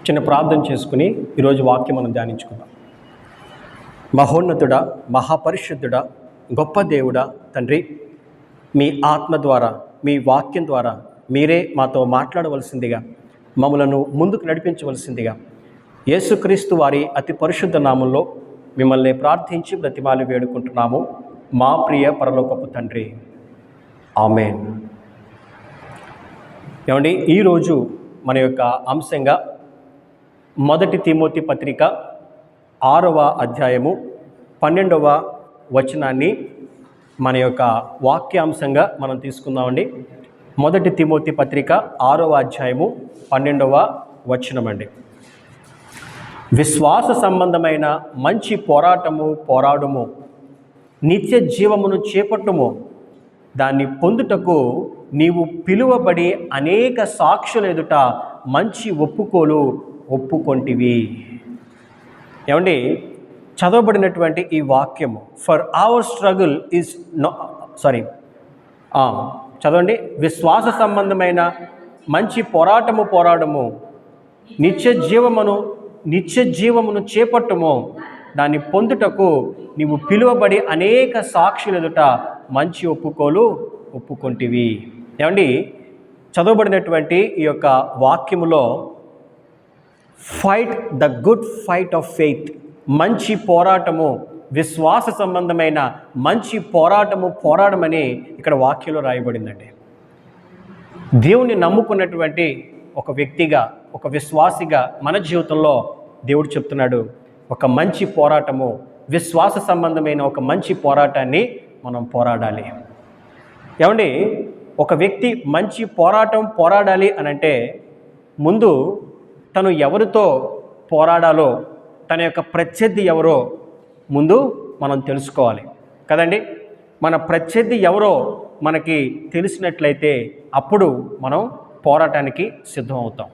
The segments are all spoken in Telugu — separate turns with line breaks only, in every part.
చిన్న ప్రార్థన చేసుకుని ఈరోజు వాక్యం మనం ధ్యానించుకుందాం. మహోన్నతుడా, మహాపరిశుద్ధుడా, గొప్ప దేవుడా తండ్రి, మీ ఆత్మ ద్వారా, మీ వాక్యం ద్వారా మీరే మాతో మాట్లాడవలసిందిగా, మమ్మలను ముందుకు నడిపించవలసిందిగా యేసుక్రీస్తు వారి అతి పరిశుద్ధ నామంలో మిమ్మల్ని ప్రార్థించి బ్రతిమాలి వేడుకుంటున్నాము. మా ప్రియ పరలోకపు తండ్రి, ఆమేన్. ఏమండి, ఈరోజు మన యొక్క అంశంగా 1 తిమోతి పత్రిక 6వ అధ్యాయము 12వ వచనాన్ని మన యొక్క వాక్యాంశంగా మనం తీసుకుందామండి. 1 తిమోతి పత్రిక 6వ అధ్యాయము 12వ వచనం అండి. విశ్వాస సంబంధమైన మంచి పోరాడుము, నిత్య జీవమును చేపట్టుము, దాన్ని పొందుటకు నీవు పిలువబడి అనేక సాక్షుల ఎదుట మంచి ఒప్పుకొంటివి. ఏమండి, చదవబడినటువంటి ఈ వాక్యము ఫర్ అవర్ స్ట్రగుల్ ఈజ్ చదవండి. విశ్వాస సంబంధమైన మంచి పోరాడము, నిత్య జీవమును చేపట్టుము, దాన్ని పొందుటకు నీవు పిలువబడి అనేక సాక్షుల ఎదుట మంచి ఒప్పుకొంటివి. ఏమండి, చదవబడినటువంటి ఈ యొక్క వాక్యములో fight the good fight of faith, మంచి పోరాటము, విశ్వాస సంబంధమైన మంచి పోరాడమని ఇక్కడ వాక్యంలో రాయబడిందండి. దేవుణ్ణి నమ్ముకున్నటువంటి ఒక వ్యక్తిగా, ఒక విశ్వాసిగా మన జీవితంలో దేవుడు చెప్తున్నాడు, ఒక మంచి పోరాటము, విశ్వాస సంబంధమైన ఒక మంచి పోరాటాన్ని మనం పోరాడాలి. ఏమండి, ఒక వ్యక్తి మంచి పోరాడాలి అనంటే ముందు తను ఎవరితో పోరాడాలో, తన యొక్క ప్రత్యర్థి ఎవరో ముందు మనం తెలుసుకోవాలి కదండి. మన ప్రత్యర్థి ఎవరో మనకి తెలిసినట్లయితే అప్పుడు మనం పోరాటానికి సిద్ధం అవుతాం.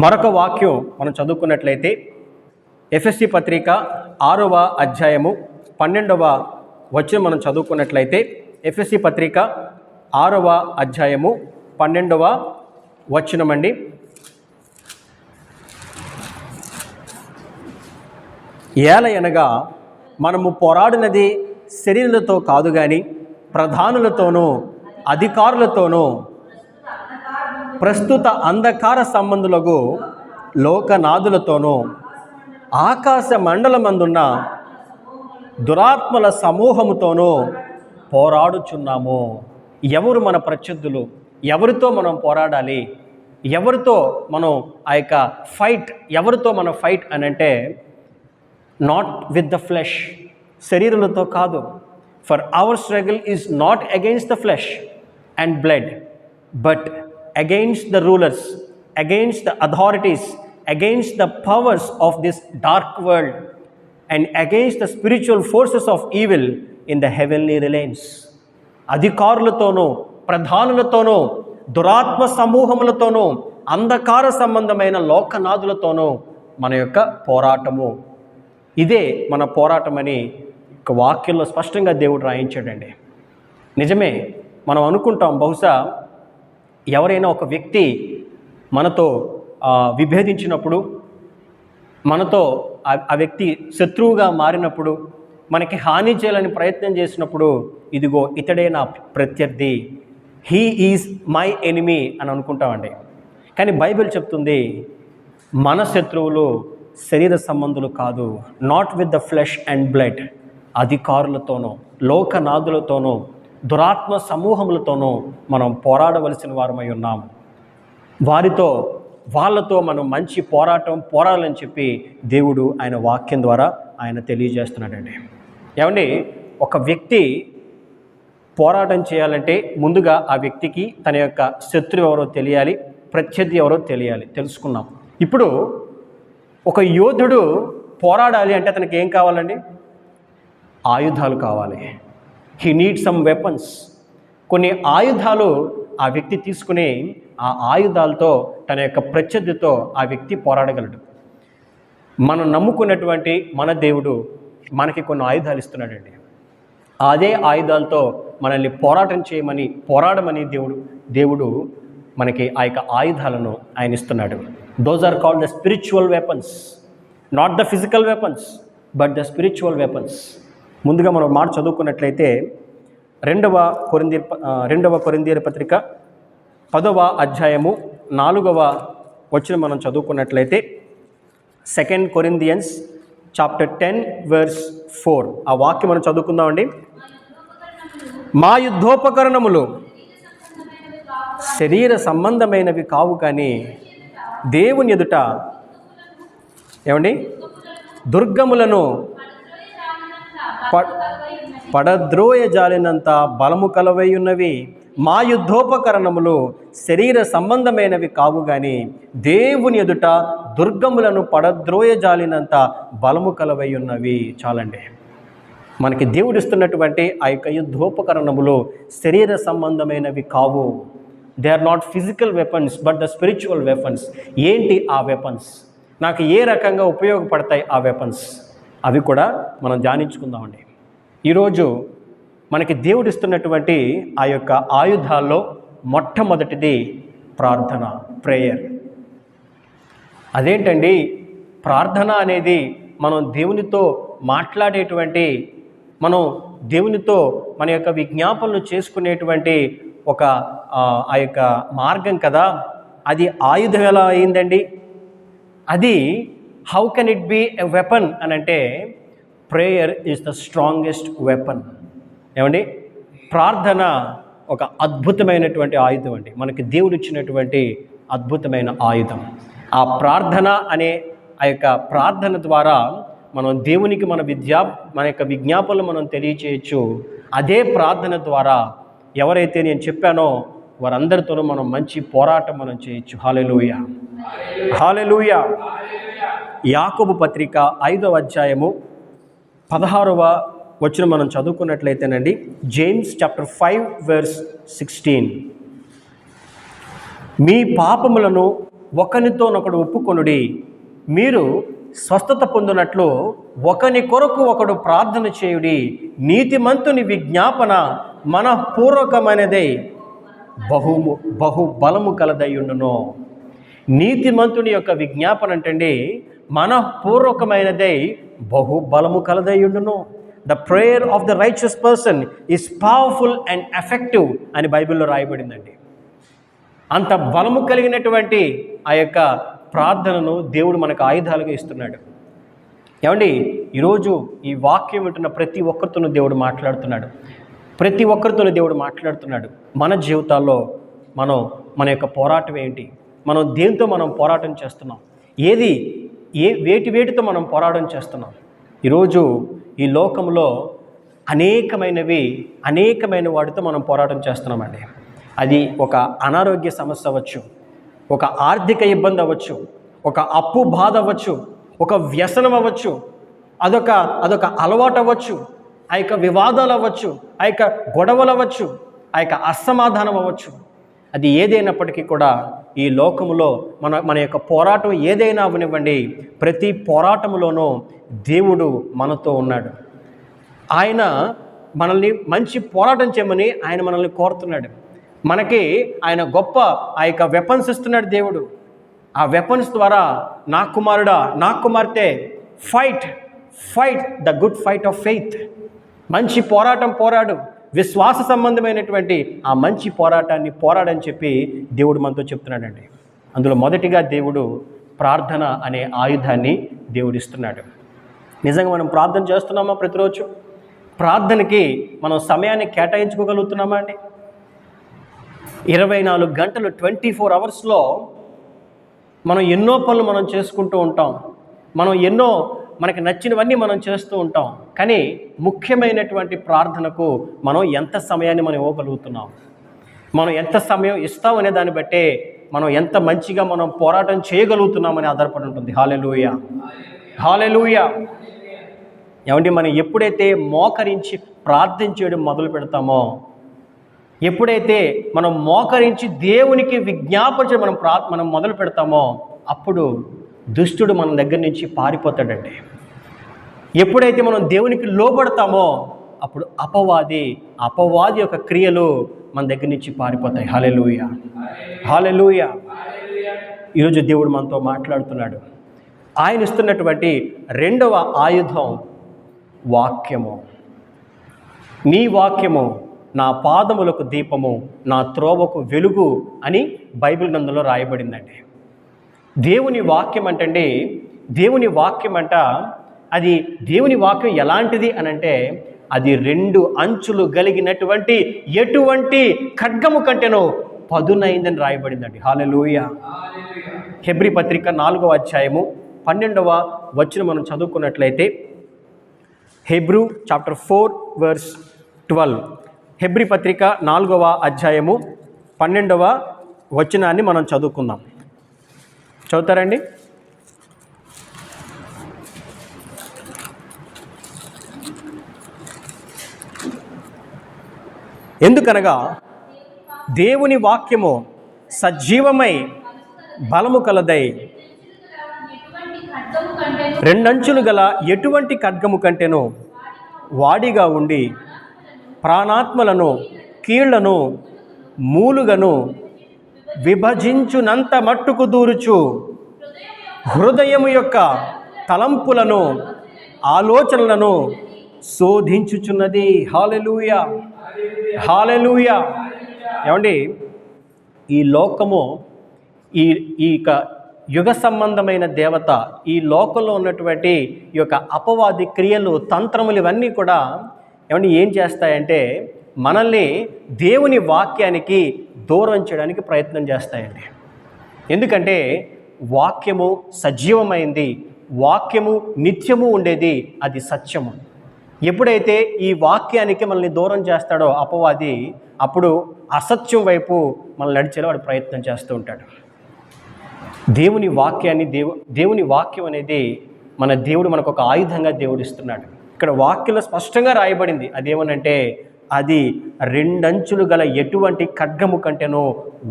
మరొక వాక్యం మనం చదువుకున్నట్లయితే ఎఫెసీ పత్రిక 6వ అధ్యాయము 12వ వచనం మనం చదువుకున్నట్లయితే ఎఫెసీ పత్రిక 6వ అధ్యాయము 12వ వచనం అండి. ఏలయనగా మనము పోరాడినది శరీరులతో కాదు గాని ప్రధానులతోనూ అధికారులతోనూ ప్రస్తుత అంధకార సంబంధులకు లోకనాథులతోనూ ఆకాశ మండలమందున్న దురాత్మల సమూహముతోనూ పోరాడుచున్నాము. ఎవరు మన ప్రత్యర్థులు? ఎవరితో మనం పోరాడాలి? ఎవరితో మనం ఆ యొక్క ఫైట్, ఎవరితో మన ఫైట్ అని అంటే నాట్ విత్ ద ఫ్లెష్, శరీరులతో కాదు. For our struggle is not against the flesh and blood, but against the rulers, against the authorities, against the powers of this dark world and against the spiritual forces of evil in the heavenly realms. అధికారులతోనూ, ప్రధానులతోనూ, దురాత్మ సమూహములతోనూ, అంధకార సంబంధమైన లోకనాథులతోనూ మన యొక్క పోరాటము. ఇదే మన పోరాటమని ఒక వాక్యంలో స్పష్టంగా దేవుడు రాయించాడండి. నిజమే, మనం అనుకుంటాం బహుశా ఎవరైనా ఒక వ్యక్తి మనతో విభేదించినప్పుడు, మనతో ఆ వ్యక్తి శత్రువుగా మారినప్పుడు, మనకి హాని చేయాలని ప్రయత్నం చేసినప్పుడు, ఇదిగో ఇతడే నా ప్రత్యర్థి, హీ ఈజ్ మై ఎనిమీ అని అనుకుంటామండి. కానీ బైబిల్ చెప్తుంది మన శత్రువులు శరీర సంబంధులు కాదు, not with the flesh and blood, అధికారులతోనూ, లోకనాథులతోనూ, దురాత్మ సమూహములతోనూ మనం పోరాడవలసిన వారమై ఉన్నాము. వాళ్ళతో మనం మంచి పోరాడాలని చెప్పి దేవుడు ఆయన వాక్యం ద్వారా ఆయన తెలియజేస్తున్నాడండి. ఏమండి, ఒక వ్యక్తి పోరాటం చేయాలంటే ముందుగా ఆ వ్యక్తికి తన యొక్క శత్రువు ఎవరో తెలియాలి, ప్రత్యర్థి ఎవరో తెలుసుకున్నాం. ఇప్పుడు ఒక యోధుడు పోరాడాలి అంటే అతనికి ఏం కావాలండి? ఆయుధాలు కావాలి. He need some weapons. కొన్ని ఆయుధాలు ఆ వ్యక్తి తీసుకుని ఆ ఆయుధాలతో తన యొక్క ప్రత్యర్థితో ఆ వ్యక్తి పోరాడగలడు. మనం నమ్ముకున్నటువంటి మన దేవుడు మనకి కొన్ని ఆయుధాలు ఇస్తున్నాడండి. అదే ఆయుధాలతో మనల్ని పోరాడమని దేవుడు మనకి ఆ యొక్క ఆయుధాలను ఆయన ఇస్తున్నాడు. Those are called the spiritual weapons, not the physical weapons but the spiritual weapons. ముందుగా మనం మాట చదువుకున్నట్లయితే రెండవ కొరింథీయుల పత్రిక 10వ అధ్యాయము 4వ వచనం మనం చదువుకున్నట్లయితే 2 Corinthians chapter 10 verse 4 ఆ వాక్యం మనం చదువుకుందామండి. మా యుద్ధోపకరణములు శరీర సంబంధమైనవి కావు కానీ దేవుని ఎదుట ఏమండి దుర్గములను పడద్రోయ జాలినంత బలము కలవై ఉన్నవి. మా యుద్ధోపకరణములు శరీర సంబంధమైనవి కావు కానీ దేవుని ఎదుట దుర్గములను పడద్రోయ జాలినంత బలము కలవై ఉన్నవి. చాలండి, మనకి దేవుడు ఇస్తున్నటువంటి ఆ యొక్క యుద్ధోపకరణములు శరీర సంబంధమైనవి కావు. They are not physical weapons but the spiritual weapons. ఏంటి ఆ వెపన్స్? నాకు ఏ రకంగా ఉపయోగపడతాయి ఆ వెపన్స్? అవి కూడా మనం ధ్యానించుకుందామండి. ఈరోజు మనకి దేవుడు ఇస్తున్నటువంటి ఆ యొక్క ఆయుధాల్లో మొట్టమొదటిది ప్రార్థన, ప్రేయర్. అదేంటండి ప్రార్థన అనేది? మనం దేవునితో మాట్లాడేటువంటి, మనం దేవునితో మన యొక్క విజ్ఞాపనలు చేసుకునేటువంటి ఒక ఆ యొక్క మార్గం కదా. అది ఆయుధం ఎలా అయిందండి? అది how can it be a weapon అని అంటే prayer is the strongest weapon. ఏమండి, ప్రార్థన ఒక అద్భుతమైనటువంటి ఆయుధం అండి, మనకి దేవుడు ఇచ్చినటువంటి అద్భుతమైన ఆయుధం. ఆ ప్రార్థన అనే ఆ యొక్క ప్రార్థన ద్వారా మనం దేవునికి మన యొక్క విజ్ఞాపనలు మనం తెలియచేయచ్చు. అదే ప్రార్థన ద్వారా ఎవరైతే నేను చెప్పానో వారందరితోనూ మనం మంచి పోరాటం మనం చేయొచ్చు. హల్లెలూయా, హల్లెలూయా. యాకోబు పత్రిక 5వ అధ్యాయము 16వ వచనం మనం చదువుకున్నట్లయితేనండి, జేమ్స్ చాప్టర్ 5 verse 16, మీ పాపములను ఒకనితోనొకడు ఒప్పుకొనుడి, మీరు స్వస్థత పొందినట్లు ఒకని కొరకు ఒకడు ప్రార్థన చేయుడి, నీతిమంతుని విజ్ఞాపన మనఃపూర్వకమైనదై బహు బలము కలదయ్యుండును. నీతిమంతుని యొక్క విజ్ఞాపన అంటండి మనఃపూర్వకమైనదై బహు బలము కలదయ్యుండును. The prayer of the righteous person is powerful and effective అని బైబిల్లో రాయబడిందండి. అంత బలము కలిగినటువంటి ఆ యొక్క ప్రార్థనను దేవుడు మనకు ఆయుధాలుగా ఇస్తున్నాడు. ఏమండి, ఈరోజు ఈ వాక్యం వింటున్న ప్రతి ఒక్కరితోనూ దేవుడు మాట్లాడుతున్నాడు. ప్రతి ఒక్కరితోనూ దేవుడు మాట్లాడుతున్నాడు. మన జీవితాల్లో మన యొక్క పోరాటం ఏంటి? మనం దేంతో మనం పోరాటం చేస్తున్నాం? వేటితో మనం పోరాటం చేస్తున్నాం? ఈరోజు ఈ లోకంలో అనేకమైన వాటితో మనం పోరాటం చేస్తున్నామండి. అది ఒక అనారోగ్య సమస్య అవ్వచ్చు, ఒక ఆర్థిక ఇబ్బంది అవ్వచ్చు, ఒక అప్పు బాధ అవ్వచ్చు, ఒక వ్యసనం అవ్వచ్చు, అదొక అలవాటు అవ్వచ్చు, ఆ యొక్క వివాదాలు అవ్వచ్చు, ఆ యొక్క గొడవలు అవ్వచ్చు, ఆ యొక్క అసమాధానం అవ్వచ్చు. అది ఏదైనప్పటికీ కూడా ఈ లోకములో మన యొక్క పోరాటం ఏదైనా అవనివ్వండి, ప్రతి పోరాటంలోనూ దేవుడు మనతో ఉన్నాడు. ఆయన మనల్ని మంచి పోరాటం చేయమని ఆయన మనల్ని కోరుతున్నాడు. మనకి ఆయన గొప్ప ఆ యొక్క వెపన్స్ ఇస్తున్నాడు దేవుడు. ఆ వెపన్స్ ద్వారా నా కుమారుడా, నా కుమార్తె, fight the good fight of faith. మంచి పోరాటం పోరాడు, విశ్వాస సంబంధమైనటువంటి ఆ మంచి పోరాటాన్ని పోరాడని చెప్పి దేవుడు మనతో చెప్తున్నాడండి. అందులో మొదటిగా దేవుడు ప్రార్థన అనే ఆయుధాన్ని దేవుడు ఇస్తున్నాడు. నిజంగా మనం ప్రార్థన చేస్తున్నామా? ప్రతిరోజు ప్రార్థనకి మనం సమయాన్ని కేటాయించుకోగలుగుతున్నామా అండి? 24 గంటలు 24 అవర్స్లో మనం ఎన్నో పనులు మనం చేసుకుంటూ ఉంటాం. మనకి నచ్చినవన్నీ మనం చేస్తూ ఉంటాం. కానీ ముఖ్యమైనటువంటి ప్రార్థనకు మనం ఎంత సమయాన్ని మనం ఇవ్వగలుగుతున్నాం, మనం ఎంత సమయం ఇస్తాం అనే దాన్ని బట్టే మనం ఎంత మంచిగా మనం పోరాటం చేయగలుగుతున్నామని ఆధారపడి ఉంటుంది. హల్లెలూయా, హల్లెలూయా. ఏమంటే మనం ఎప్పుడైతే మోకరించి ప్రార్థించడం మొదలు పెడతామో, ఎప్పుడైతే మనం మోకరించి దేవునికి విజ్ఞాపన మనం మొదలు పెడతామో, అప్పుడు దుష్టుడు మన దగ్గర నుంచి పారిపోతాడండి. ఎప్పుడైతే మనం దేవునికి లోబడతామో, అప్పుడు అపవాది యొక్క క్రియలు మన దగ్గర నుంచి పారిపోతాయి. హల్లెలూయా, హల్లెలూయా. ఈరోజు దేవుడు మనతో మాట్లాడుతున్నాడు. ఆయన ఇస్తున్నటువంటి రెండవ ఆయుధం వాక్యము. నీ వాక్యము నా పాదములకు దీపము, నా త్రోవకు వెలుగు అని బైబిల్ గ్రంథంలో రాయబడిందండి. దేవుని వాక్యం అంటండి, దేవుని వాక్యం అంట, అది దేవుని వాక్యం ఎలాంటిది అనంటే అది 2 అంచులు కలిగినటువంటి ఎటువంటి ఖడ్గము కంటేనో పదునైందని రాయబడిందండి. హల్లెలూయా. హెబ్రీ పత్రిక 4వ అధ్యాయము 12వ వచనం మనం చదువుకున్నట్లయితే, హెబ్రూ చాప్టర్ 4:12. హెబ్రీ పత్రిక 4వ అధ్యాయము 12వ వచనాన్ని మనం చదువుకుందాం. చదువుతారండి? ఎందుకనగా దేవుని వాక్యము సజీవమై బలము కలదై 2 అంచులు గల ఎటువంటి ఖడ్గము కంటేనో వాడిగా ఉండి ప్రాణాత్మలను కీళ్లను మూలుగను విభజించునంత మట్టుకు దూరుచు హృదయము యొక్క తలంపులను ఆలోచనలను శోధించుచున్నది. హల్లెలూయా, హల్లెలూయా. ఏమండి, ఈ లోకము, ఈ యుగ సంబంధమైన దేవత, ఈ లోకంలో ఉన్నటువంటి ఈ యొక్క అపవాది క్రియలు, తంత్రములు ఇవన్నీ కూడా ఏమండి ఏం చేస్తాయంటే మనల్ని దేవుని వాక్యానికి దూరం చేయడానికి ప్రయత్నం చేస్తాయండి. ఎందుకంటే వాక్యము సజీవమైంది, వాక్యము నిత్యము ఉండేది, అది సత్యము. ఎప్పుడైతే ఈ వాక్యానికి మనల్ని దూరం చేస్తాడో అపవాది, అప్పుడు అసత్యం వైపు మనల్ని నడిచేలా వాడు ప్రయత్నం చేస్తూ ఉంటాడు. దేవుని వాక్యాన్ని దేవుని వాక్యం అనేది మన దేవుడు మనకు ఒక ఆయుధంగా దేవుడు ఇస్తున్నాడు. ఇక్కడ వాక్యంలో స్పష్టంగా రాయబడింది, అదేమనంటే అది 2 అంచులు గల ఎటువంటి ఖడ్గము కంటేనో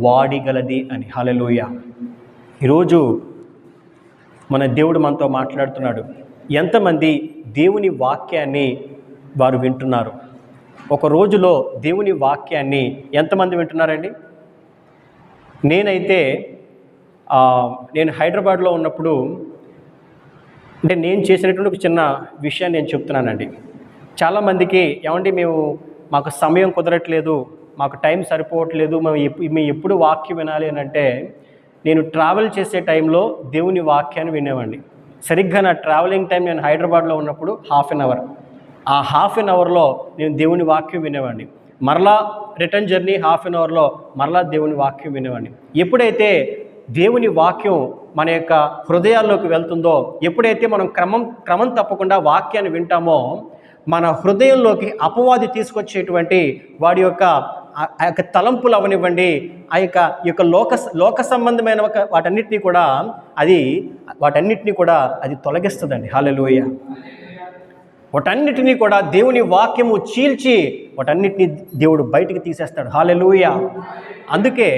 వాడిగలది అని. హల్లెలూయా. ఈరోజు మన దేవుడు మనతో మాట్లాడుతున్నాడు. ఎంతమంది దేవుని వాక్యాన్ని వారు వింటున్నారు? ఒక రోజులో దేవుని వాక్యాన్ని ఎంతమంది వింటున్నారండి? నేను హైదరాబాద్లో ఉన్నప్పుడు, అంటే నేను చేసినటువంటి ఒక చిన్న విషయాన్ని నేను చెప్తున్నానండి. చాలామందికి ఏమండి మాకు సమయం కుదరట్లేదు, మాకు టైం సరిపోవట్లేదు, మేము ఎప్పుడు వాక్యం వినాలి అని అంటే, నేను ట్రావెల్ చేసే టైంలో దేవుని వాక్యాన్ని వినేవాడిని. సరిగ్గా నా ట్రావెలింగ్ టైం నేను హైదరాబాద్లో ఉన్నప్పుడు 1/2 అవర్. ఆ 1/2 అవర్లో నేను దేవుని వాక్యం వినేవాడిని. మరలా రిటర్న్ జర్నీ 1/2 అవర్లో మరలా దేవుని వాక్యం వినేవాడిని. ఎప్పుడైతే దేవుని వాక్యం మన యొక్క హృదయాల్లోకి వెళ్తుందో, ఎప్పుడైతే మనం క్రమం తప్పకుండా వాక్యాన్ని వింటామో, మన హృదయంలోకి అపవాది తీసుకొచ్చేటువంటి వాడి యొక్క ఆ యొక్క తలంపులు అవనివ్వండి, ఆ యొక్క లోక సంబంధమైన వాటన్నిటినీ కూడా అది తొలగిస్తుందండి. హల్లెలూయా. వాటన్నిటినీ కూడా దేవుని వాక్యము చీల్చి వాటన్నిటినీ దేవుడు బయటికి తీసేస్తాడు. హల్లెలూయా. అందుకే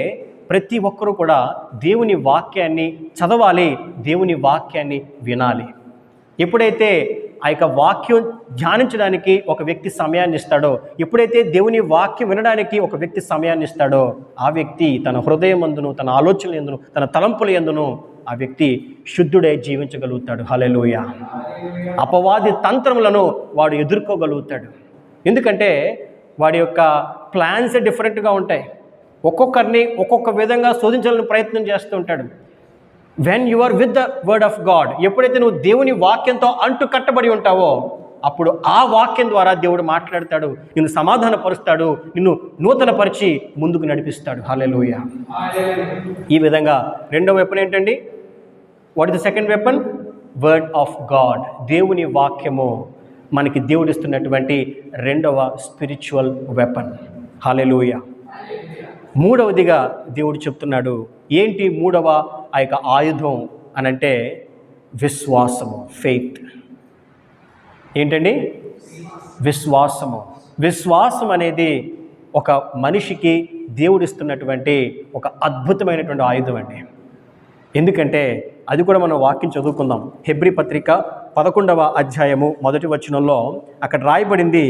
ప్రతి ఒక్కరూ కూడా దేవుని వాక్యాన్ని చదవాలి, దేవుని వాక్యాన్ని వినాలి. ఎప్పుడైతే ఆ యొక్క వాక్యం ధ్యానించడానికి ఒక వ్యక్తి సమయాన్ని ఇస్తాడో, ఎప్పుడైతే దేవుని వాక్యం వినడానికి ఒక వ్యక్తి సమయాన్ని ఇస్తాడో, ఆ వ్యక్తి తన హృదయం యందును, తన ఆలోచనల యందును, తన తలంపుల యందును ఆ వ్యక్తి శుద్ధుడై జీవించగలుగుతాడు. హల్లెలూయా. అపవాది తంత్రములను వాడు ఎదుర్కోగలుగుతాడు. ఎందుకంటే వాడి యొక్క ప్లాన్స్ డిఫరెంట్గా ఉంటాయి. ఒక్కొక్కరిని ఒక్కొక్క విధంగా శోధించాలని ప్రయత్నం చేస్తూ ఉంటాడు. When you are with the word of God, ఎప్పుడైతే నువ్వు దేవుని వాక్యంతో అంటు కట్టబడి ఉంటావో, అప్పుడు ఆ వాక్యం ద్వారా దేవుడు మాట్లాడతాడు, నిన్ను సమాధానపరుస్తాడు, నిన్ను నూతనపరిచి ముందుకు నడిపిస్తాడు. హల్లెలూయా. ఈ విధంగా రెండవ వెపన్ ఏంటండి? What is the second weapon? Word of God. దేవుని వాక్యము మనకి దేవుడు ఇస్తున్నటువంటి రెండవ స్పిరిచువల్ వెపన్. హల్లెలూయా. మూడవదిగా దేవుడు చెప్తున్నాడు. ఏంటి మూడవ ఆ యొక్క ఆయుధం అనంటే విశ్వాసము, ఫెయిత్. ఏంటండి? విశ్వాసము. విశ్వాసం అనేది ఒక మనిషికి దేవుడిస్తున్నటువంటి ఒక అద్భుతమైనటువంటి ఆయుధం అండి. ఎందుకంటే అది కూడా మనం వాక్యం చదువుకుందాం. హెబ్రీ పత్రిక 11వ అధ్యాయము 1వ వచనంలో అక్కడ రాయబడింది,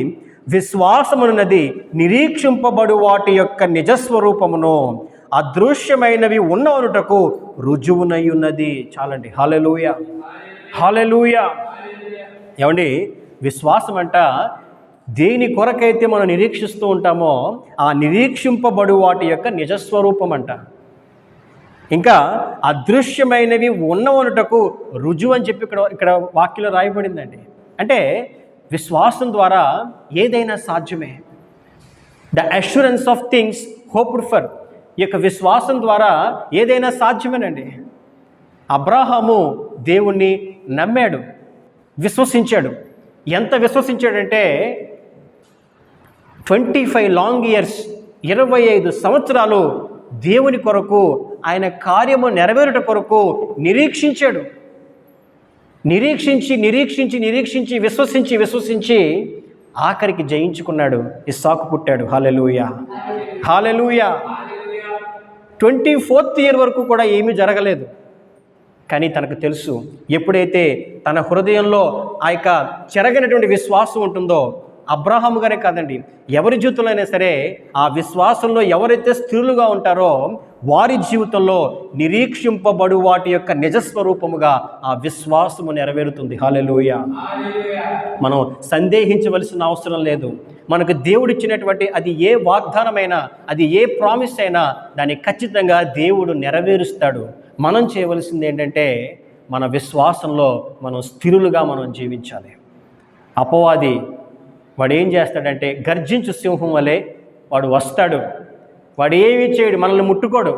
విశ్వాసము వలన దేవుని కుమారుని విశ్వాసమున్నది నిరీక్షింపబడు వాటి యొక్క నిజస్వరూపమును, అదృశ్యమైనవి ఉన్నవనుటకు రుజువునై ఉన్నది. చాలండి. హల్లెలూయా, హల్లెలూయా. ఏమండి, విశ్వాసం అంట దేని కొరకైతే మనం నిరీక్షిస్తూ ఉంటామో ఆ నిరీక్షింపబడు వాటి యొక్క నిజస్వరూపం అంట. ఇంకా అదృశ్యమైనవి ఉన్నవనుటకు రుజువు అని చెప్పి ఇక్కడ వాక్యంలో రాయబడిందండి. అంటే విశ్వాసం ద్వారా ఏదైనా సాధ్యమే. The assurance of things hoped for. ఈ యొక్క విశ్వాసం ద్వారా ఏదైనా సాధ్యమేనండి. అబ్రాహాము దేవుణ్ణి నమ్మాడు, విశ్వసించాడు. ఎంత విశ్వసించాడంటే 25 లాంగ్ ఇయర్స్, 25 సంవత్సరాలు దేవుని కొరకు, ఆయన కార్యము నెరవేరుట కొరకు నిరీక్షించాడు. నిరీక్షించి విశ్వసించి ఆఖరికి జయించుకున్నాడు. ఇస్సాకు పుట్టాడు. హల్లెలూయా, హల్లెలూయా. 24th ఇయర్ వరకు కూడా ఏమీ జరగలేదు. కానీ తనకు తెలుసు, ఎప్పుడైతే తన హృదయంలో ఆ యొక్క చెరగనటువంటి విశ్వాసం ఉంటుందో, అబ్రాహాము గారే కాదండి, ఎవరి జీవితంలో అయినా సరే ఆ విశ్వాసంలో ఎవరైతే స్థిరులుగా ఉంటారో వారి జీవితంలో నిరీక్షింపబడు వాటి యొక్క నిజస్వరూపముగా ఆ విశ్వాసము నెరవేరుతుంది. హల్లెలూయా. మనం సందేహించవలసిన అవసరం లేదు. మనకు దేవుడిచ్చినటువంటి అది ఏ వాగ్దానమైనా, అది ఏ ప్రామిస్ అయినా దాన్ని ఖచ్చితంగా దేవుడు నెరవేరుస్తాడు. మనం చేయవలసింది ఏంటంటే మన విశ్వాసంలో మనం స్థిరులుగా మనం జీవించాలి. అపవాది వాడు ఏం చేస్తాడంటే గర్జించు సింహం వలె వాడు వస్తాడు. వాడు ఏమీ చేయడు, మనల్ని ముట్టుకోడు,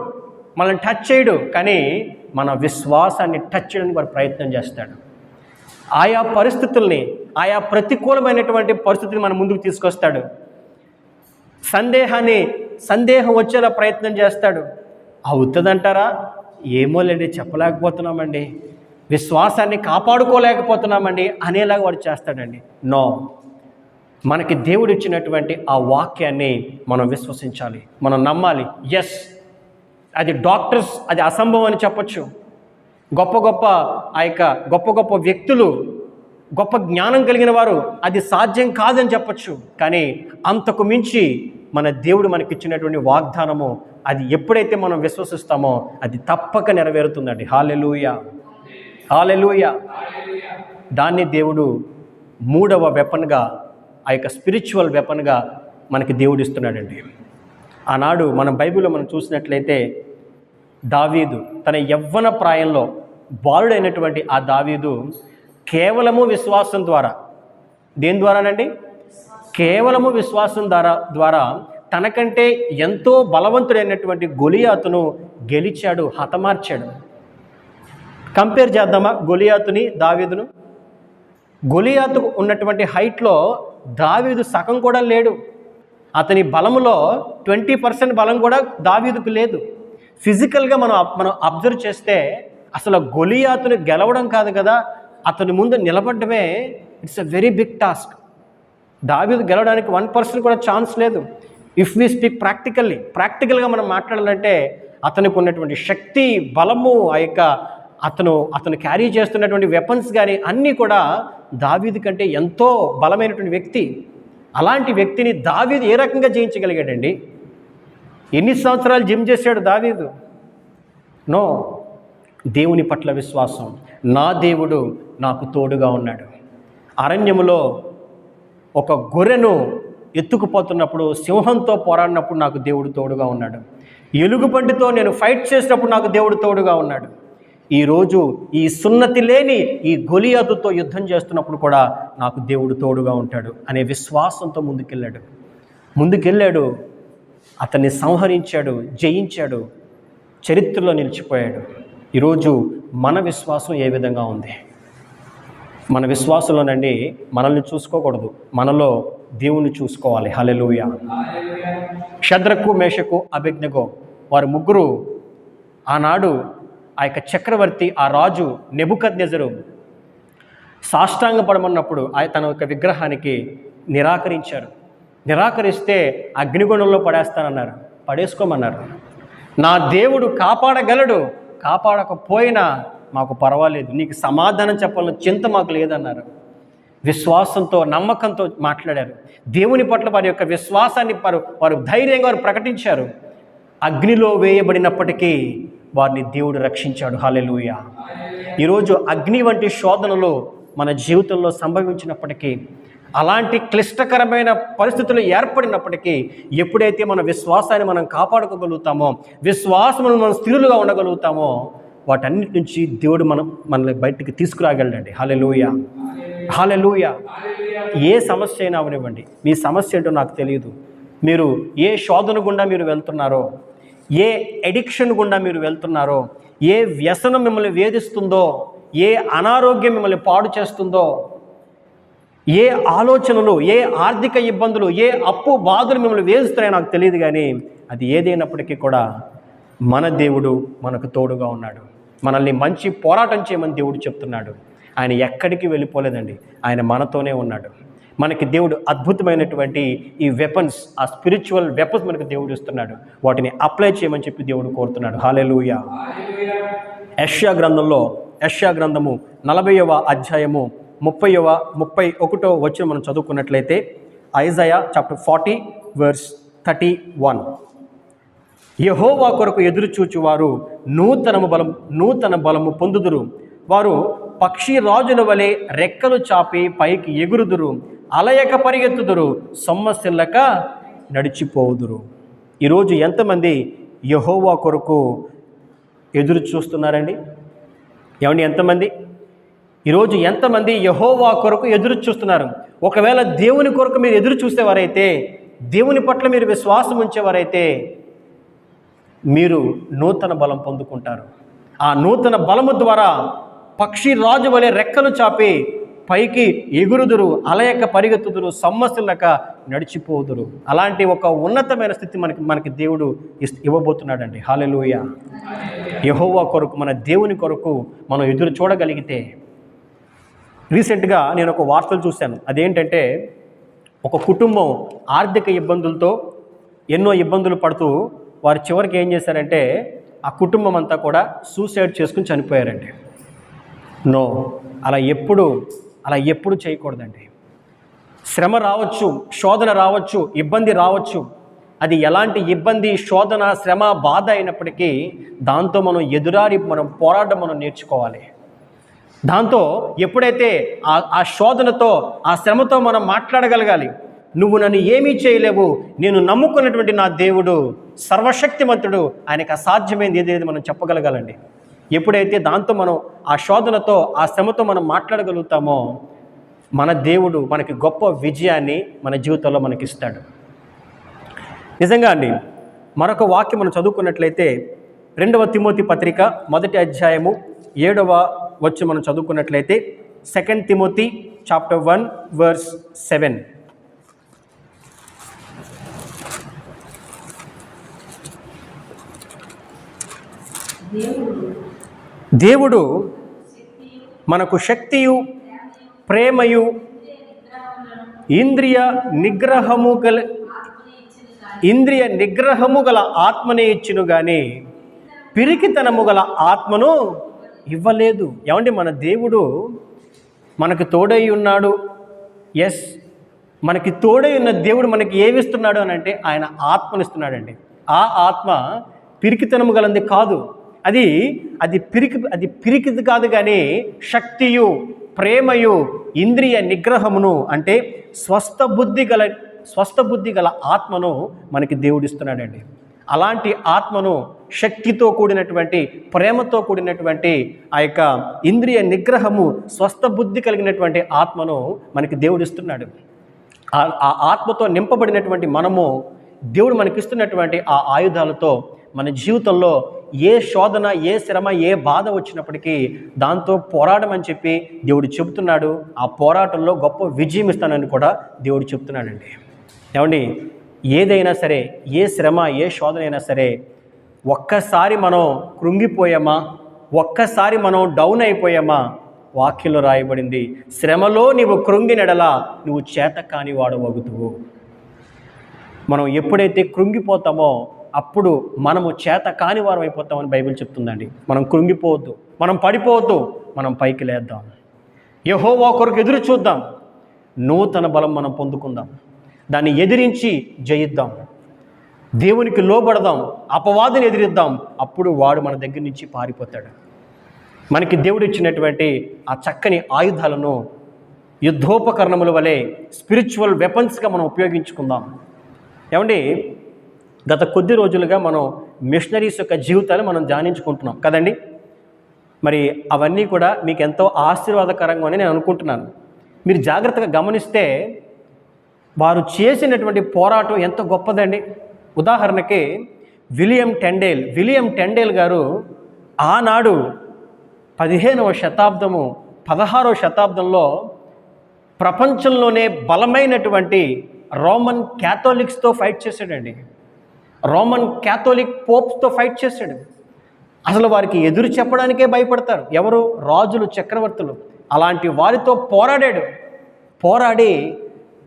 మనల్ని టచ్ చేయడు. కానీ మన విశ్వాసాన్ని టచ్ చేయడానికి వాడు ప్రయత్నం చేస్తాడు. ఆయా పరిస్థితుల్ని, ఆయా ప్రతికూలమైనటువంటి పరిస్థితిని మన ముందుకు తీసుకొస్తాడు. సందేహం వచ్చేలా ప్రయత్నం చేస్తాడు. అవుతుందంటారా? ఏమోలేండి, చెప్పలేకపోతున్నామండి, విశ్వాసాన్ని కాపాడుకోలేకపోతున్నామండి అనేలాగా వాడు చేస్తాడండి. నో, మనకి దేవుడు ఇచ్చినటువంటి ఆ వాక్యాన్ని మనం విశ్వసించాలి, మనం నమ్మాలి. ఎస్, అది డాక్టర్స్ అది అసంభవం అని చెప్పచ్చు. గొప్ప వ్యక్తులు, గొప్ప జ్ఞానం కలిగిన వారు అది సాధ్యం కాదని చెప్పచ్చు. కానీ అంతకు మించి మన దేవుడు మనకిచ్చినటువంటి వాగ్దానము అది ఎప్పుడైతే మనం విశ్వసిస్తామో అది తప్పక నెరవేరుతుందండి. హల్లెలూయా, హల్లెలూయా. దాన్ని దేవుడు 3వ వెపన్గా, ఆ యొక్క స్పిరిచువల్ వెపన్గా మనకి దేవుడు ఇస్తున్నాడండి. ఆనాడు మనం బైబిల్లో మనం చూసినట్లయితే దావీదు తన యవ్వన ప్రాయంలో బాలుడైనటువంటి ఆ దావీదు కేవలము విశ్వాసం ద్వారా, దేని ద్వారానండి? కేవలము విశ్వాసం ద్వారా తనకంటే ఎంతో బలవంతుడైనటువంటి గొలియాతును గెలిచాడు, హతమార్చాడు. కంపేర్ చేద్దామా గొలియాతుని, దావీదును? గొలియాతుకు ఉన్నటువంటి హైట్లో దావీదు సగం కూడా లేడు. అతని బలములో 20% బలం కూడా దావీదుకు లేదు. ఫిజికల్గా మనం అబ్జర్వ్ చేస్తే అసలు గొలియాతుని గెలవడం కాదు కదా, అతని ముందు నిలబడమే it's a very big task. దావీదు గెలవడానికి 1% కూడా ఛాన్స్ లేదు. ఇఫ్ వి స్పీక్ ప్రాక్టికల్గా మనం మాట్లాడాలంటే అతనికి ఉన్నటువంటి శక్తి, బలము, ఆ యొక్క అతను క్యారీ చేస్తున్నటువంటి వెపన్స్ కానీ అన్నీ కూడా దావీదు కంటే ఎంతో బలమైనటువంటి వ్యక్తి. అలాంటి వ్యక్తిని దావీదు ఏ రకంగా జయించగలిగాడండి? ఎన్ని సంవత్సరాలు జిమ్ చేశాడు దావీదు? నో, దేవుని పట్ల విశ్వాసం. నా దేవుడు నాకు తోడుగా ఉన్నాడు. అరణ్యములో ఒక గొర్రెను ఎత్తుకుపోతున్నప్పుడు, సింహంతో పోరాడినప్పుడు నాకు దేవుడు తోడుగా ఉన్నాడు. ఎలుగుబంటితో నేను ఫైట్ చేసినప్పుడు నాకు దేవుడు తోడుగా ఉన్నాడు. ఈరోజు ఈ సున్నతి లేని ఈ గొలియాతుతో యుద్ధం చేస్తున్నప్పుడు కూడా నాకు దేవుడు తోడుగా ఉంటాడు అనే విశ్వాసంతో ముందుకెళ్ళాడు. అతన్ని సంహరించాడు, జయించాడు, చరిత్రలో నిలిచిపోయాడు. ఈరోజు మన విశ్వాసం ఏ విధంగా ఉంది? మన విశ్వాసంలోనండి మనల్ని చూసుకోకూడదు, మనలో దేవుణ్ణి చూసుకోవాలి. హల్లెలూయా. షద్రకు, మేషకు, అబేద్నెగో వారు ముగ్గురు ఆనాడు ఆ యొక్క చక్రవర్తి, ఆ రాజు నెబుకద్నెజరు సాష్టాంగపడమన్నప్పుడు తన యొక్క విగ్రహానికి నిరాకరిస్తే అగ్నిగుణంలో పడేస్తానన్నారు. పడేసుకోమన్నారు. నా దేవుడు కాపాడగలడు, కాపాడకపోయినా మాకు పర్వాలేదు, నీకు సమాధానం చెప్పాలని చింత మాకు లేదన్నారు. విశ్వాసంతో, నమ్మకంతో మాట్లాడారు. దేవుని పట్ల వారి యొక్క విశ్వాసాన్ని వారు ధైర్యంగా వారు ప్రకటించారు. అగ్నిలో వేయబడినప్పటికీ వారిని దేవుడు రక్షించాడు. హల్లెలూయా. ఈరోజు అగ్ని వంటి శోధనలు మన జీవితంలో సంభవించినప్పటికీ, అలాంటి క్లిష్టకరమైన పరిస్థితులు ఏర్పడినప్పటికీ, ఎప్పుడైతే మన విశ్వాసాన్ని మనం కాపాడుకోగలుగుతామో, విశ్వాసమును మనం స్థిరులుగా ఉండగలుగుతామో, వాటన్నిటి నుంచి దేవుడు మనల్ని బయటికి తీసుకురాగలడండి. హల్లెలూయా, హల్లెలూయా. ఏ సమస్య అయినా అవనివ్వండి, మీ సమస్య ఏంటో నాకు తెలియదు. మీరు ఏ శోధన గుండా మీరు వెళ్తున్నారో, ఏ ఎడిక్షన్ గుండా మీరు వెళ్తున్నారో, ఏ వ్యసనం మిమ్మల్ని వేధిస్తుందో, ఏ అనారోగ్యం మిమ్మల్ని పాడు చేస్తుందో, ఏ ఆలోచనలు, ఏ ఆర్థిక ఇబ్బందులు, ఏ అప్పు బాధలు మిమ్మల్ని వేధిస్తున్నాయో నాకు తెలియదు. కానీ అది ఏదైనప్పటికీ కూడా మన దేవుడు మనకు తోడుగా ఉన్నాడు. మనల్ని మంచి పోరాటం చేయమని దేవుడు చెప్తున్నాడు. ఆయన ఎక్కడికి వెళ్ళిపోలేదండి, ఆయన మనతోనే ఉన్నాడు. మనకి దేవుడు అద్భుతమైనటువంటి ఈ వెపన్స్, ఆ స్పిరిచువల్ వెపన్స్ మనకు దేవుడు ఇస్తున్నాడు. వాటిని అప్లై చేయమని చెప్పి దేవుడు కోరుతున్నాడు. హల్లెలూయా. యెషయా గ్రంథము 40వ అధ్యాయము 31వ వచనం మనం చదువుకున్నట్లయితే, ఐజయా చాప్టర్ 40 verse 31. యెహోవా కొరకు ఎదురు చూచువారు నూతన బలము పొందుదురు. వారు పక్షి రాజుల వలె రెక్కలు చాపి పైకి ఎగురుదురు. అలయక పరిగెత్తుదురు, సొమ్మసిల్లక నడిచిపోవుదురు. ఈరోజు ఎంతమంది యెహోవా కొరకు ఎదురు చూస్తున్నారండి? ఏమండి, ఎంతమంది? ఈరోజు ఎంతమంది యెహోవా కొరకు ఎదురు చూస్తున్నారు? ఒకవేళ దేవుని కొరకు మీరు ఎదురు చూసేవారైతే, దేవుని పట్ల మీరు విశ్వాసం ఉంచేవారైతే, మీరు నూతన బలం పొందుకుంటారు. ఆ నూతన బలము ద్వారా పక్షి రాజు వలె రెక్కలు చాపి పైకి ఎగురుదురు, అలయక పరిగెత్తుదురు, సొమ్మసిల్లక నడిచిపోదురు. అలాంటి ఒక ఉన్నతమైన స్థితి మనకి దేవుడు ఇవ్వబోతున్నాడండి. హల్లెలూయా. యెహోవా కొరకు, మన దేవుని కొరకు మనం ఎదురు చూడగలిగితే. రీసెంట్గా నేను ఒక వార్తలు చూశాను. అదేంటంటే, ఒక కుటుంబం ఆర్థిక ఇబ్బందులతో ఎన్నో ఇబ్బందులు పడుతూ వారు చివరికి ఏం చేశారంటే, ఆ కుటుంబం అంతా కూడా సూసైడ్ చేసుకుని చనిపోయారండి. నో, అలా ఎప్పుడు చేయకూడదండి. శ్రమ రావచ్చు, శోధన రావచ్చు, ఇబ్బంది రావచ్చు. అది ఎలాంటి ఇబ్బంది, శోధన, శ్రమ, బాధ అయినప్పటికీ దాంతో మనం మనం పోరాటం మనం నేర్చుకోవాలి. దాంతో ఎప్పుడైతే ఆ శోధనతో, ఆ శ్రమతో మనం మాట్లాడగలగాలి. నువ్వు నన్ను ఏమీ చేయలేవు, నేను నమ్ముకున్నటువంటి నా దేవుడు సర్వశక్తిమంతుడు, ఆయనకు అసాధ్యమైంది ఏదేది మనం చెప్పగలగాలండి. ఎప్పుడైతే దాంతో మనం ఆ శోధనతో, ఆ శ్రమతో మనం మాట్లాడగలుగుతామో, మన దేవుడు మనకి గొప్ప విజయాన్ని మన జీవితంలో మనకిస్తాడు. నిజంగా అండి, మరొక వాక్యం మనం చదువుకున్నట్లయితే 2వ తిమోతి పత్రిక 1వ అధ్యాయము 7వ వచనం మనం చదువుకున్నట్లయితే, 2 తిమోతి చాప్టర్ 1 verse 7. దేవుడు మనకు శక్తియు, ప్రేమయు, ఇంద్రియ నిగ్రహము గల ఆత్మనే ఇచ్చును గాని పిరికితనము గల ఆత్మను ఇవ్వలేదు. ఏమండి, మన దేవుడు మనకు తోడై ఉన్నాడు. ఎస్, మనకి తోడై ఉన్న దేవుడు మనకి ఏమిస్తున్నాడు అని అంటే, ఆయన ఆత్మనిస్తున్నాడండి. ఆ ఆత్మ పిరికితనము గలంది కాదు. అది పిరికిది కాదు, కానీ శక్తియు, ప్రేమయు, ఇంద్రియ నిగ్రహమును అంటే స్వస్థ బుద్ధి గల ఆత్మను మనకి దేవుడిస్తున్నాడండి. అలాంటి ఆత్మను, శక్తితో కూడినటువంటి, ప్రేమతో కూడినటువంటి ఆ యొక్క ఇంద్రియ నిగ్రహము, స్వస్థ బుద్ధి కలిగినటువంటి ఆత్మను మనకి దేవుడిస్తున్నాడు. ఆ ఆత్మతో నింపబడినటువంటి మనము దేవుడు మనకిస్తున్నటువంటి ఆ ఆయుధాలతో మన జీవితంలో ఏ శోధన, ఏ శ్రమ, ఏ బాధ వచ్చినప్పటికీ దాంతో పోరాడమని చెప్పి దేవుడు చెబుతున్నాడు. ఆ పోరాటంలో గొప్ప విజయం ఇస్తానని కూడా దేవుడు చెప్తున్నాడండి. ఏమండి, ఏదైనా సరే, ఏ శ్రమ, ఏ శోధన అయినా సరే, ఒక్కసారి మనం కృంగిపోయామా, ఒక్కసారి మనం డౌన్ అయిపోయామా, వాక్యంలో రాయబడింది, శ్రమలో నీవు కృంగినెడలా నువ్వు చేత కాని వాడవగుతువు. మనం ఎప్పుడైతే కృంగిపోతామో అప్పుడు మనము చేత కాని వారం అయిపోతామని బైబిల్ చెప్తుందండి. మనం కృంగిపోవద్దు, మనం పడిపోవద్దు, మనం పైకి లేద్దాం. యెహోవా కొరకు ఎదురు చూద్దాం. నూతన బలం మనం పొందుకుందాం, దాన్ని ఎదిరించి జయిద్దాం, దేవునికి లోబడదాం, అపవాదిని ఎదిరిద్దాం. అప్పుడు వాడు మన దగ్గర నుంచి పారిపోతాడు. మనకి దేవుడు ఇచ్చినటువంటి ఆ చక్కని ఆయుధాలను యుద్ధోపకరణముల వలె స్పిరిచువల్ వెపన్స్గా మనం ఉపయోగించుకుందాం. ఏమండి, గత కొద్ది రోజులుగా మనం మిషనరీస్ యొక్క జీవితాలు మనం ధ్యానించుకుంటున్నాం కదండి. మరి అవన్నీ కూడా మీకు ఎంతో ఆశీర్వాదకరంగా అని నేను అనుకుంటున్నాను. మీరు జాగ్రత్తగా గమనిస్తే వారు చేసినటువంటి పోరాటం ఎంత గొప్పదండి. ఉదాహరణకి విలియం టెండేల్ గారు ఆనాడు 15వ శతాబ్దము 16వ శతాబ్దంలో ప్రపంచంలోనే బలమైనటువంటి రోమన్ క్యాథోలిక్స్తో ఫైట్ చేశాడండి. రోమన్ క్యాథోలిక్ పోప్స్తో ఫైట్ చేశాడు. అసలు వారికి ఎదురు చెప్పడానికే భయపడతారు. ఎవరు? రాజులు, చక్రవర్తులు. అలాంటి వారితో పోరాడి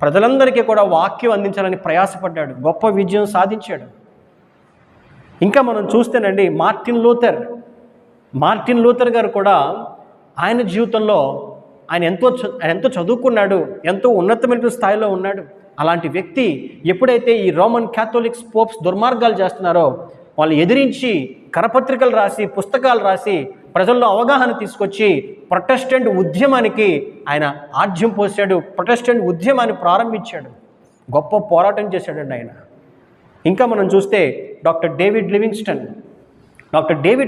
ప్రజలందరికీ కూడా వాక్యం అందించాలని ప్రయాసపడ్డాడు. గొప్ప విజయం సాధించాడు. ఇంకా మనం చూస్తేనండి మార్టిన్ లూథర్ గారు కూడా ఆయన జీవితంలో ఆయన ఎంతో చదువుకున్నాడు, ఎంతో ఉన్నతమైన స్థాయిలో ఉన్నాడు. అలాంటి వ్యక్తి ఎప్పుడైతే ఈ రోమన్ క్యాథోలిక్స్ పోప్స్ దుర్మార్గాలు చేస్తున్నారో వాళ్ళు ఎదిరించి కరపత్రికలు రాసి, పుస్తకాలు రాసి ప్రజల్లో అవగాహన తీసుకొచ్చి ప్రొటెస్టెంట్ ఉద్యమానికి ఆయన ఆజ్యం పోసాడు. ప్రొటెస్టెంట్ ఉద్యమాన్ని ప్రారంభించాడు. గొప్ప పోరాటం చేశాడండి ఆయన. ఇంకా మనం చూస్తే డాక్టర్ డేవిడ్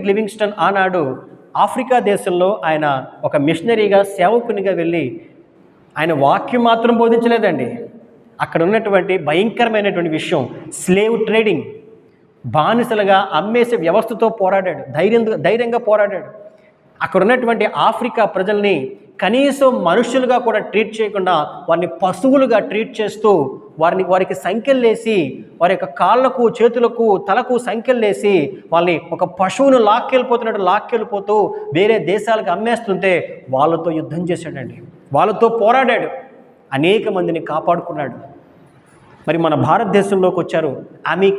లివింగ్స్టన్ ఆనాడు ఆఫ్రికా దేశంలో ఆయన ఒక మిషనరీగా, సేవకునిగా వెళ్ళి ఆయన వాక్యం మాత్రం బోధించలేదండి. అక్కడ ఉన్నటువంటి భయంకరమైనటువంటి విషయం స్లేవ్ ట్రేడింగ్, బానిసలుగా అమ్మేసే వ్యవస్థతో పోరాడాడు. ధైర్యంగా పోరాడాడు. అక్కడ ఉన్నటువంటి ఆఫ్రికా ప్రజల్ని కనీసం మనుషులుగా కూడా ట్రీట్ చేయకుండా వారిని పశువులుగా ట్రీట్ చేస్తూ వారికి సంఖ్యలేసి, వారి యొక్క కాళ్ళకు, చేతులకు, తలకు సంఖ్యలేసి వాళ్ళని ఒక పశువును లాక్కెళ్ళిపోతూ వేరే దేశాలకు అమ్మేస్తుంటే వాళ్ళతో యుద్ధం చేశాడండి. వాళ్ళతో పోరాడాడు. అనేక మందిని కాపాడుకున్నాడు. మరి మన భారతదేశంలోకి వచ్చారు అమీ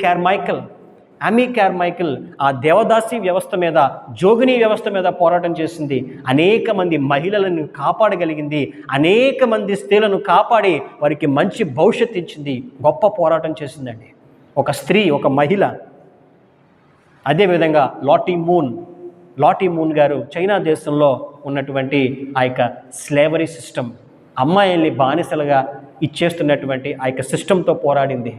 క్యార్మైకల్. ఆ దేవదాసి వ్యవస్థ మీద, జోగిని వ్యవస్థ మీద పోరాటం చేసింది. అనేక మంది మహిళలను కాపాడగలిగింది. అనేక మంది స్త్రీలను కాపాడి వారికి మంచి భవిష్యత్తు ఇచ్చింది. గొప్ప పోరాటం చేసిందండి ఒక స్త్రీ, ఒక మహిళ. అదేవిధంగా లాటీ మూన్ గారు చైనా దేశంలో ఉన్నటువంటి ఆ యొక్క స్లేవరీ సిస్టమ్, అమ్మాయిల్ని బానిసలుగా ఇచ్చేస్తున్నటువంటి ఆ యొక్క సిస్టంతో పోరాడింది.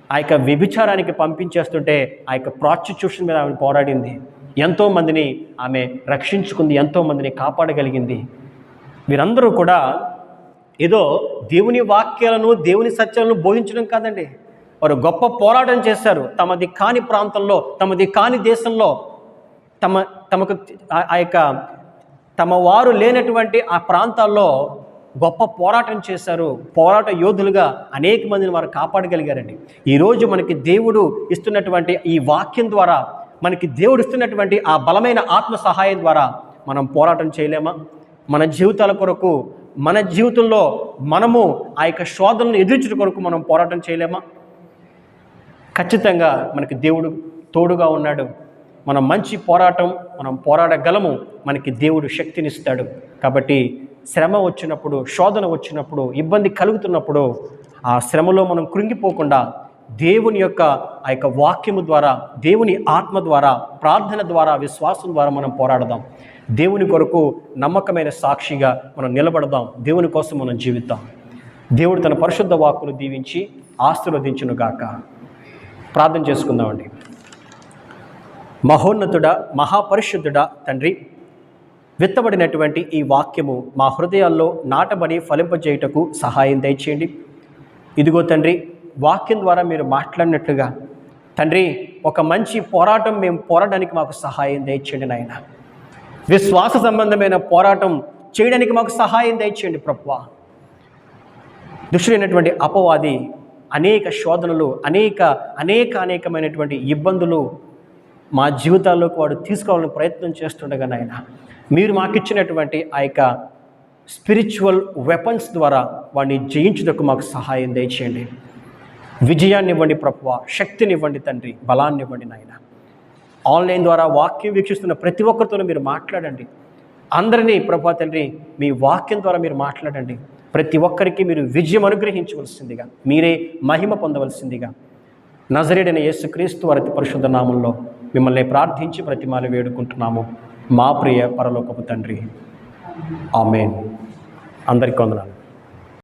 ఆ యొక్క వ్యభిచారానికి పంపించేస్తుంటే ఆ యొక్క ప్రాస్టిట్యూషన్ మీద ఆమె పోరాడింది. ఎంతోమందిని ఆమె రక్షించుకుంది, ఎంతోమందిని కాపాడగలిగింది. వీరందరూ కూడా ఏదో దేవుని వాక్యాలను, దేవుని సత్యాలను బోధించడం కాదండి. వారు గొప్ప పోరాటం చేశారు. తమది కాని ప్రాంతంలో, తమది కాని దేశంలో, తమకు ఆ యొక్క తమ వారు లేనటువంటి ఆ ప్రాంతాల్లో గొప్ప పోరాటం చేశారు. పోరాట యోధులుగా అనేక మందిని వారు కాపాడగలిగారండి. ఈరోజు మనకి దేవుడు ఇస్తున్నటువంటి ఈ వాక్యం ద్వారా, మనకి దేవుడు ఇస్తున్నటువంటి ఆ బలమైన ఆత్మ సహాయం ద్వారా మనం పోరాటం చేయలేమా? మన జీవితాల కొరకు, మన జీవితంలో మనము ఆ యొక్క శోధనను ఎదుర్చుట కొరకు మనం పోరాటం చేయలేమా? ఖచ్చితంగా మనకి దేవుడు తోడుగా ఉన్నాడు. మనం మంచి పోరాటం మనం పోరాడగలము. మనకి దేవుడు శక్తినిస్తాడు. కాబట్టి శ్రమ వచ్చినప్పుడు, శోధన వచ్చినప్పుడు, ఇబ్బంది కలుగుతున్నప్పుడు ఆ శ్రమలో మనం కృంగిపోకుండా దేవుని యొక్క ఆ యొక్క వాక్యము ద్వారా, దేవుని ఆత్మ ద్వారా, ప్రార్థన ద్వారా, విశ్వాసం ద్వారా మనం పోరాడదాం. దేవుని కొరకు నమ్మకమైన సాక్షిగా మనం నిలబడదాం. దేవుని కోసం మనం జీవిద్దాం. దేవుడు తన పరిశుద్ధ వాక్కును దీవించి ఆశీర్వదించునుగాక. ప్రార్థన చేసుకుందామండి. మహోన్నతుడా, మహాపరిశుద్ధుడా తండ్రి, విత్తబడినటువంటి ఈ వాక్యము మా హృదయాల్లో నాటబడి ఫలింపజేయుటకు సహాయం దయచేయండి. ఇదిగో తండ్రి, వాక్యం ద్వారా మీరు మాట్లాడినట్లుగా తండ్రి ఒక మంచి పోరాటం మేము పోరాడడానికి మాకు సహాయం దయచేయండి నాయన. విశ్వాస సంబంధమైన పోరాటం చేయడానికి మాకు సహాయం దయచేయండి ప్రభువా. దుష్టుడైనటువంటి అపవాది అనేక శోధనలు, అనేకమైనటువంటి ఇబ్బందులు మా జీవితాల్లోకి వాడు తీసుకోవాలని ప్రయత్నం చేస్తుండగా నాయన, మీరు మాకు ఇచ్చినటువంటి ఆ యొక్క స్పిరిచువల్ వెపన్స్ ద్వారా వాడిని జయించుటకు మాకు సహాయం దయచేయండి. విజయాన్ని ఇవ్వండి ప్రభువా, శక్తిని ఇవ్వండి తండ్రి, బలాన్ని ఇవ్వండి నాయన. ఆన్లైన్ ద్వారా వాక్యం వీక్షిస్తున్న ప్రతి ఒక్కరితోనూ మీరు మాట్లాడండి. అందరినీ ప్రభువా తండ్రి మీ వాక్యం ద్వారా మీరు మాట్లాడండి. ప్రతి ఒక్కరికి మీరు విజయం అనుగ్రహించవలసిందిగా, మీరే మహిమ పొందవలసిందిగా నజరేయుడైన యేసుక్రీస్తు వారి పరిశుద్ధ నామంలో మిమ్మల్ని ప్రార్థించి ప్రతిమాలు వేడుకుంటున్నాము మా ప్రియ పరలోకపు తండ్రి. ఆమేన్. అందరికీ వందనాలు.